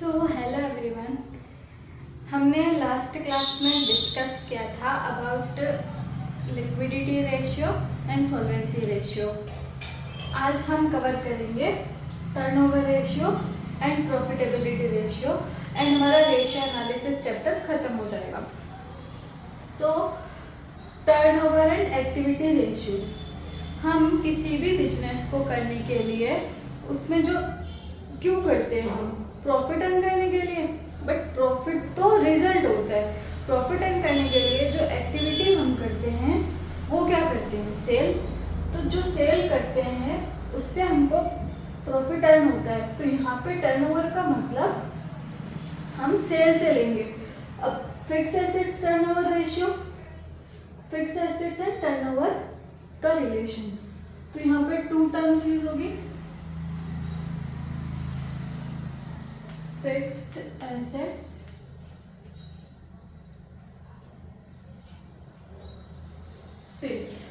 Hello everyone. हमने last class में discuss किया था about liquidity ratio and solvency ratio. आज हम कवर करेंगे turnover ratio and profitability ratio and हमारा रेशियो एनालिसिस चैप्टर खत्म हो जाएगा। तो टर्नओवर एंड एक्टिविटी रेशियो, हम किसी भी बिजनेस को करने के लिए उसमें जो क्यों करते हैं, हम प्रॉफिट अर्न करने के लिए, बट प्रॉफिट तो रिजल्ट होता है। प्रॉफिट अर्न करने के लिए जो एक्टिविटी हम करते हैं वो क्या करते हैं, सेल। तो जो सेल करते हैं उससे हमको प्रॉफिट अर्न होता है। तो यहाँ पे टर्नओवर का मतलब हम सेल से लेंगे। अब fix assets turnover ratio, fix assets and turnover का रिलेशन, तो यहाँ पे टू टर्म्स यूज होगी, fixed assets sales,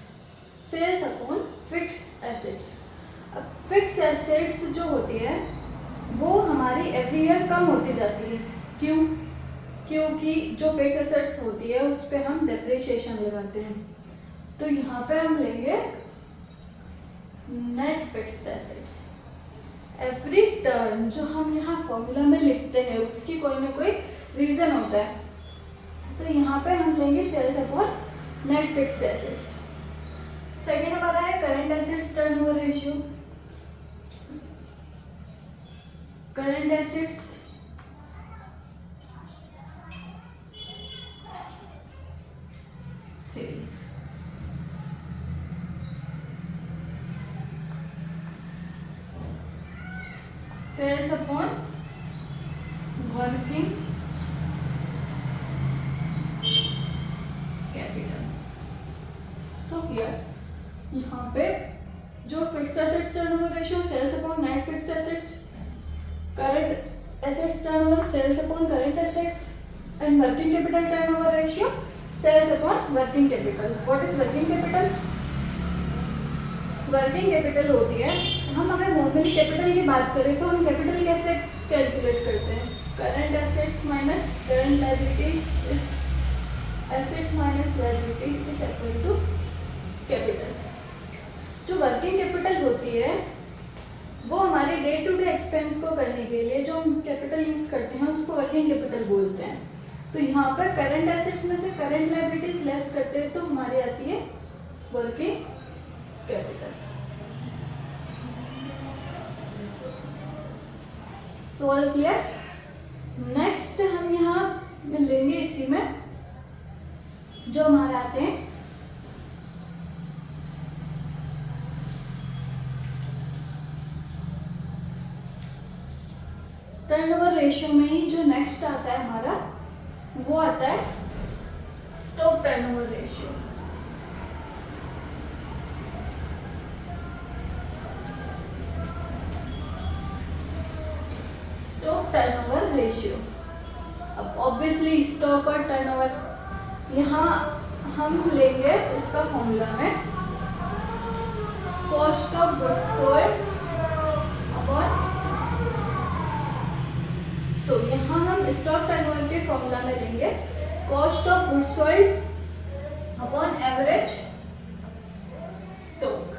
sales upon fix assets. अब फिक्स एसेट्स जो होती है वो हमारी एवरी ईयर कम होती जाती है। क्यों? क्योंकि जो फिक्स एसेट्स होती है उस पर हम डेप्रिसिएशन लगाते हैं। तो यहाँ पे हम लेंगे net fixed assets. Every term जो हम यहाँ फॉर्मूला में लिखते हैं उसकी कोई ना कोई रीजन होता है। तो यहाँ पे हम लेंगे sales upon net fixed assets. Second हमारा है current assets turnover ratio. Current assets sales, sales upon working capital. So here यहाँ पे जो fixed assets turnover ratio sales upon net fixed assets, current assets turnover sales upon current assets and working capital turnover ratio sales upon working capital. What is working capital? Working capital होती है, हम अगर normally capital की बात करें तो हम capital कैसे कैलकुलेट करते हैं? Current assets minus current liabilities is assets minus liabilities is equal to capital. जो वर्किंग कैपिटल होती है वो हमारे डे टू डे एक्सपेंस को करने के लिए जो हम कैपिटल यूज करते हैं उसको वर्किंग कैपिटल बोलते हैं। तो यहाँ पर करंट एसेट्स में से करंट लायबिलिटीज लेस करते हैं तो हमारी आती है working capital. Solve clear? Next हम यहाँ लेंगे इसी में जो हमारे आते हैं टर्नओवर रेशियो में ही जो नेक्स्ट आता है हमारा वो आता है stock turnover ratio. Stock turnover ratio, अब ऑब्वियसली स्टॉक और टर्नओवर यहाँ हम लेंगे इसका फॉर्मूला में cost of goods sold upon, so यहाँ हम स्टॉक टर्नओवर के फॉर्मूला में लेंगे cost of goods sold upon average stock.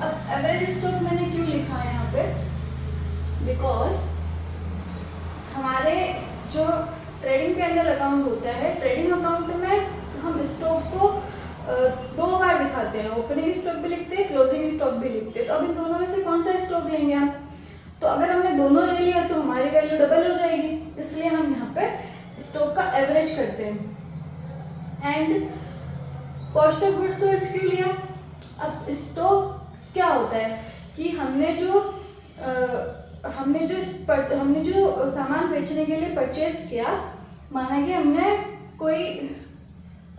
अब एवरेज स्टॉक मैंने क्यों लिखा है यहाँ पे? बिकॉज हमारे जो ट्रेडिंग पैनल अकाउंट होता है, ट्रेडिंग अकाउंट में हम स्टॉक को दो बार दिखाते हैं, ओपनिंग स्टॉक भी लिखते हैं, क्लोजिंग स्टॉक भी लिखते हैं। तो अब इन दोनों में से कौन सा स्टॉक लेंगे हम? तो अगर हमने दोनों ले लिया तो हमारी वैल्यू डबल हो जाएगी, इसलिए हम यहाँ पे स्टॉक का एवरेज करते हैं। And cost of goods sold क्यों लिया? अब स्टॉक क्या होता है कि हमने जो सामान बेचने के लिए परचेज किया, माना कि हमने कोई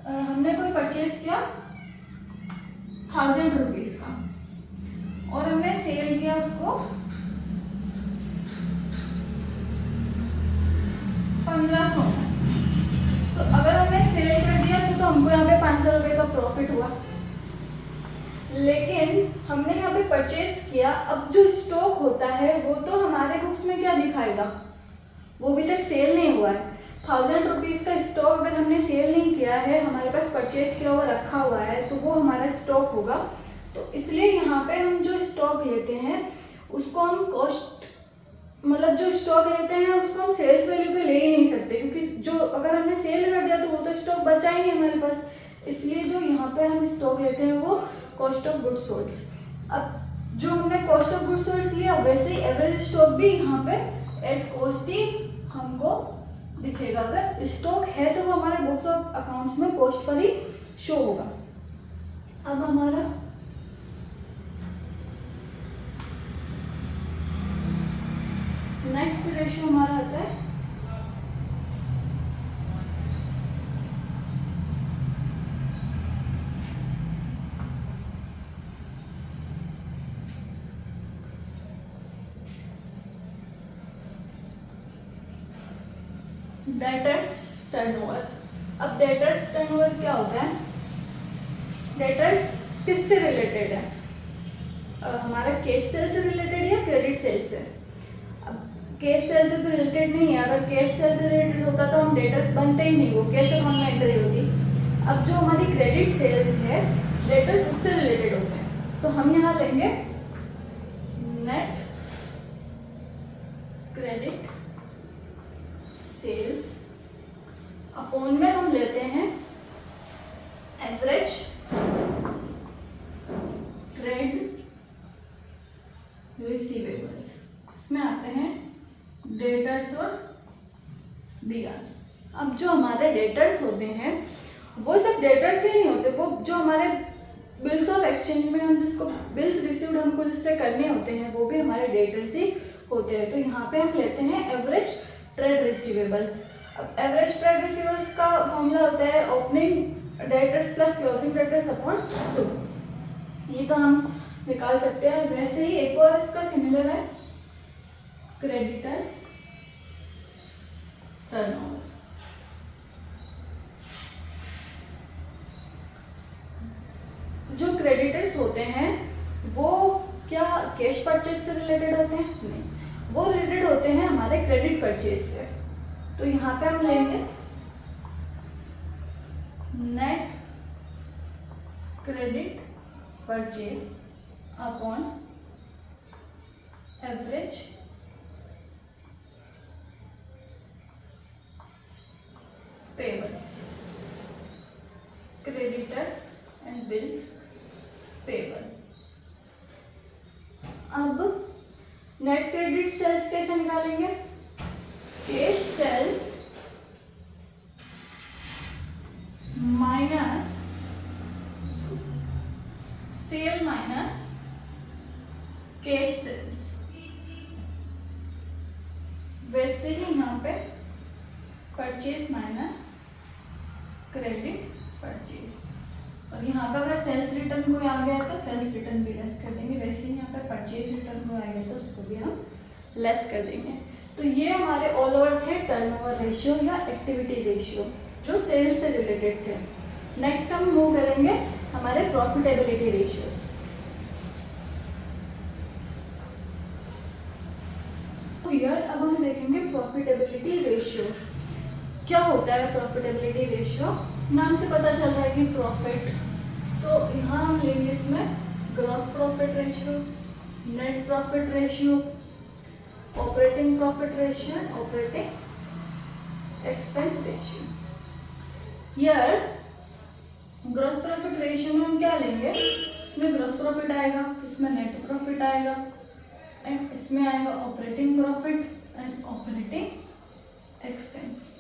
परचेज किया 1000 रुपीज का और हमने सेल किया उसको 1500 में। तो अगर हमने सेल कर दिया तो हमको यहाँ पे 500 रुपये का प्रॉफिट हुआ, लेकिन हमने यहाँ पे परचेज किया, अब जो स्टॉक होता है वो तो हमारे बुक्स में क्या दिखाएगा, वो भी तक सेल नहीं हुआ है। 1000 रुपीज़ का स्टॉक अगर हमने सेल नहीं किया है, हमारे पास परचेज किया हुआ रखा हुआ है, तो वो हमारा स्टॉक होगा। तो इसलिए यहाँ पे हम जो स्टॉक लेते हैं उसको हम कॉस्ट, मतलब जो स्टॉक लेते हैं उसको हम सेल्स वैल्यू पे ले ही नहीं सकते, क्योंकि जो अगर हमने सेल कर दिया तो वो तो स्टॉक बचा ही नहीं हमारे पास। इसलिए जो यहाँ पे हम स्टॉक लेते हैं वो कॉस्ट ऑफ गुड्स सोल्ड। अब जो हमने कॉस्ट ऑफ गुड्स सोल्ड लिया, वैसे ही एवरेज स्टॉक भी यहाँ पे एट कॉस्ट ही हमको दिखेगा। अगर स्टॉक है तो वो हमारे बुक्स ऑफ अकाउंट्स में कॉस्ट पर ही शो होगा। अब हमारा नेक्स्ट रेशियो हमारा आता है डेटर्स टर्नओवर। अब डेटर्स टर्नओवर क्या होता है, डेटर्स किससे रिलेटेड है, हमारा कैश सेल से रिलेटेड या क्रेडिट सेल से। अब कैश सेल से तो रिलेटेड नहीं है, अगर कैश सेल से रिलेटेड होता तो हम डेटर्स बनते ही नहीं, वो कैश अकाउंट में एंट्री होती। अब जो हमारी क्रेडिट सेल्स है, डेटर्स उससे रिलेटेड होते हैं, तो हम यहाँ लेंगे नेट क्रेडिट सेल्स अपॉन में हम लेते हैं एवरेज ट्रेड रिसीवेबल्स, इसमें आते हैं डेटर्स और डीआर। अब जो हमारे डेटर्स होते हैं वो सिर्फ डेटर्स ही नहीं होते, वो जो हमारे बिल्स ऑफ एक्सचेंज में हम जिसको बिल्स रिसीव्ड हमको जिससे करने होते हैं वो भी हमारे डेटर्स ही होते हैं। तो यहाँ पे हम लेते हैं एवरेज ट्रेड रिसीवेबल्स। अब एवरेज ट्रेड रिसीवेबल्स का फॉर्मूला होता है opening debtors plus closing debtors upon 2, ये तो हम निकाल सकते हैं। वैसे ही एक और इसका सिमिलर है क्रेडिटर्स टर्नओवर। जो क्रेडिटर्स होते हैं वो क्या कैश परचेज से रिलेटेड होते हैं, नहीं, वो रिलेटेड होते हैं हमारे क्रेडिट परचेज से। तो यहाँ पे हम लेंगे net credit purchase upon average payables, creditors and bills payable. अब नेट क्रेडिट सेल्स कैसे निकालेंगे, cash sales minus sale minus cash sales. वैसे ही यहाँ पे परचेज माइनस क्रेडिट परचेज, और यहाँ पर अगर सेल्स रिटर्न कोई आ गया तो सेल्स रिटर्न भी लेस कर देंगे। वैसे ही यहाँ पर परचेज रिटर्न कोई आ गया तो उसको भी हम लेस कर देंगे। तो ये हमारे all over the turnover ratio या एक्टिविटी रेशियो जो सेल्स से रिलेटेड थे। नेक्स्ट हम मूव करेंगे हमारे प्रॉफिटेबिलिटी रेशियोज। तो यार अब हम देखेंगे प्रॉफिटेबिलिटी रेशियो क्या होता है। प्रॉफिटेबिलिटी रेशियो नाम से पता चल रहा है कि प्रॉफिट, तो यहाँ हम लेंगे इसमें gross profit ratio, net profit ratio, operating profit ratio, operating expense ratio. यार ग्रॉस प्रॉफिट रेशियो में हम क्या लेंगे, इसमें ग्रॉस प्रॉफिट आएगा, इसमें नेट प्रॉफिट आएगा एंड इसमें आएगा operating profit and operating expense.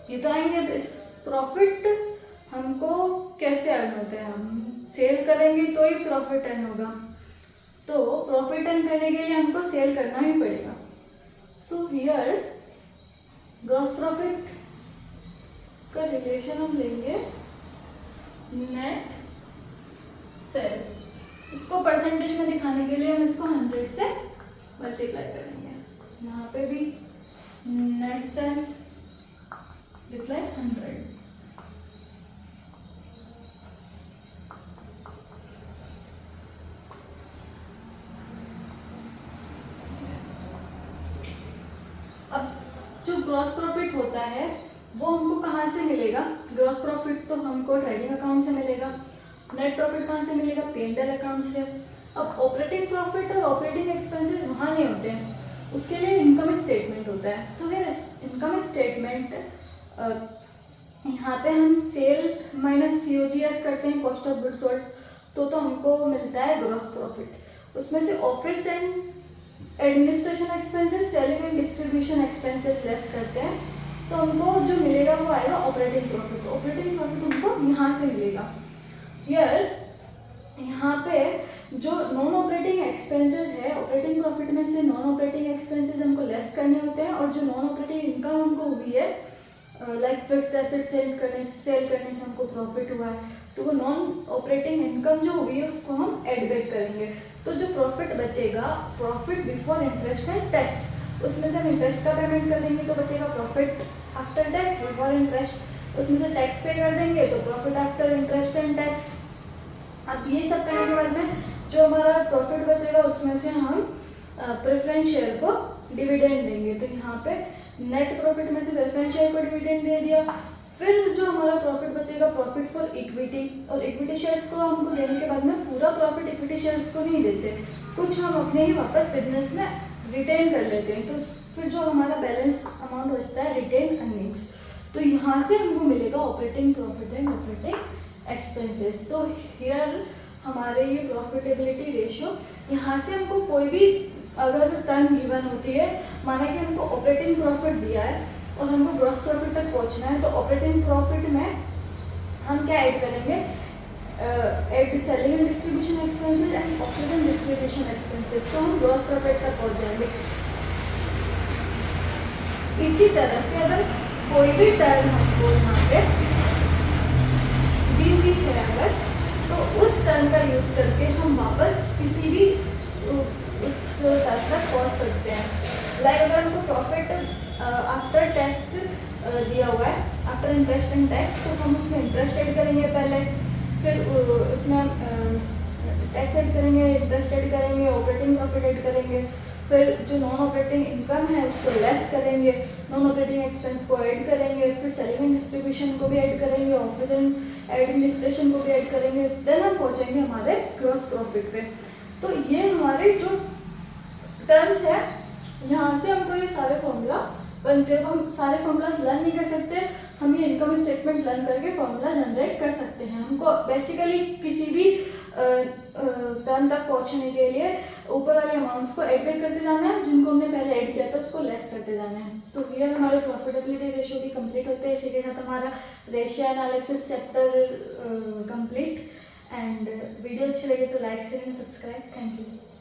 ये तो आएंगे। अब इस प्रॉफिट हमको कैसे अर्न होते हैं, हम सेल करेंगे तो ही प्रॉफिट अर्न होगा, तो प्रॉफिट अर्न करने के लिए हमको सेल करना ही पड़ेगा। सो हियर ग्रॉस प्रॉफिट का रिलेशन हम लेंगे नेट सेल्स। इसको परसेंटेज में दिखाने के लिए हम इसको 100 से मल्टीप्लाई करेंगे। यहाँ पे भी नेट सेल्स डिप्लाई 100। ग्रॉस प्रॉफिट होता है वो हमको कहाँ से मिलेगा? ग्रॉस प्रॉफिट तो हमको ट्रेडिंग अकाउंट से मिलेगा। नेट प्रॉफिट कहाँ से मिलेगा? P&L अकाउंट से। अब ऑपरेटिंग प्रॉफिट और ऑपरेटिंग एक्सपेंसेस वहाँ नहीं होते हैं, उसके लिए इनकम स्टेटमेंट होता है। तो फिर इनकम स्टेटमेंट यहाँ पे हम सेल माइनस COGS करते हैं, कॉस्ट ऑफ गुड्स सोल्ड, तो हमको मिलता है ग्रॉस प्रॉफिट। उसमें से office and administration expenses, selling and distribution expenses less करते हैं, तो हमको जो मिलेगा वो आएगा ऑपरेटिंग प्रॉफिट। ऑपरेटिंग प्रॉफिट हमको यहाँ से मिलेगा। यहाँ पे जो नॉन ऑपरेटिंग एक्सपेंसेस है, ऑपरेटिंग प्रॉफिट में से नॉन ऑपरेटिंग एक्सपेंसेस हमको लेस करने होते हैं, और जो नॉन ऑपरेटिंग इनकम हमको हुई है लाइक फिक्स्ड एसेट सेल करने से हमको प्रॉफिट हुआ है, तो वो नॉन ऑपरेटिंग इनकम जो हुई है उसको हम एड बैक करेंगे। तो जो प्रॉफिट बचेगा, profit before interest and tax, उसमें से हम इंटरेस्ट का पेमेंट कर देंगे तो बचेगा profit after tax before interest, उसमें से टैक्स पे कर देंगे तो profit after interest and tax. अब ये सब करने के बाद में जो हमारा प्रॉफिट बचेगा उसमें से हम प्रेफरेंस शेयर को डिविडेंड देंगे। तो यहाँ पे नेट प्रॉफिट में से प्रेफरेंस शेयर को डिविडेंड दे दिया। फिर जो हमारा प्रॉफिट बचेगा, प्रॉफिट फॉर इक्विटी, और इक्विटी शेयर्स को हमको देने के बाद में पूरा प्रॉफिट इक्विटी शेयर्स को नहीं देते, कुछ हम अपने ही वापस बिजनेस में रिटेन कर लेते हैं। तो फिर जो हमारा बैलेंस अमाउंट बचता है रिटेन अर्निंग्स, तो यहाँ से हमको मिलेगा operating profit and operating expenses. तो हियर हमारे ये प्रॉफिटेबिलिटी रेशियो, यहाँ से हमको कोई भी अगर टर्म गिवन होती है, माना कि हमको ऑपरेटिंग प्रॉफिट दिया है और हमको ग्रॉस प्रॉफिट तक पहुँचना है, तो ऑपरेटिंग प्रॉफिट में हम क्या ऐड करेंगे? Add selling and distribution expenses and office and distribution expenses, तो हम ग्रॉस प्रॉफिट तक पहुँच जाएंगे। इसी तरह से अगर कोई भी टर्म हमको यहाँ पे दी हुई है अगर, तो उस टर्म का यूज करके हम वापस किसी भी उस टर्म तक पहुँच सकते हैं। लाइक अगर हमको प्रॉफिट आफ्टर टैक्स दिया हुआ है, आफ्टर इंटरेस्ट एंड टैक्स, तो हम उसमें इंटरेस्ट ऐड करेंगे पहले, फिर उसमें टैक्स ऐड करेंगे, इंटरेस्ट ऐड करेंगे, ऑपरेटिंग प्रॉफिट ऐड करेंगे, फिर जो नॉन ऑपरेटिंग इनकम है उसको लेस करेंगे, नॉन ऑपरेटिंग एक्सपेंस को ऐड करेंगे, फिर सेलिंग एंड डिस्ट्रीब्यूशन को भी ऐड करेंगे, ऑफिस एंड एडमिनिस्ट्रेशन को भी ऐड करेंगे, देन हम पहुँचेंगे हमारे ग्रॉस प्रॉफिट पे। तो ये हमारे जो टर्म्स है, यहाँ से हमको ये सारे फॉर्मूला बनते हैं। हम सारे फॉर्मूलाज लर्न नहीं कर सकते, हम ये इनकम स्टेटमेंट लर्न करके फॉर्मूला जनरेट कर सकते हैं। हमको बेसिकली किसी भी टर्म तक पहुँचने के लिए ऊपर वाले अमाउंट्स को ऐड करते जाना है, जिनको हमने पहले ऐड किया था उसको लेस करते जाना है। तो ये हमारे प्रॉफिटेबिलिटी रेशियो भी कंप्लीट होते हैं। इसी के साथ हमारा ratio analysis chapter complete. And video अच्छी लगे तो like share and subscribe. Thank you.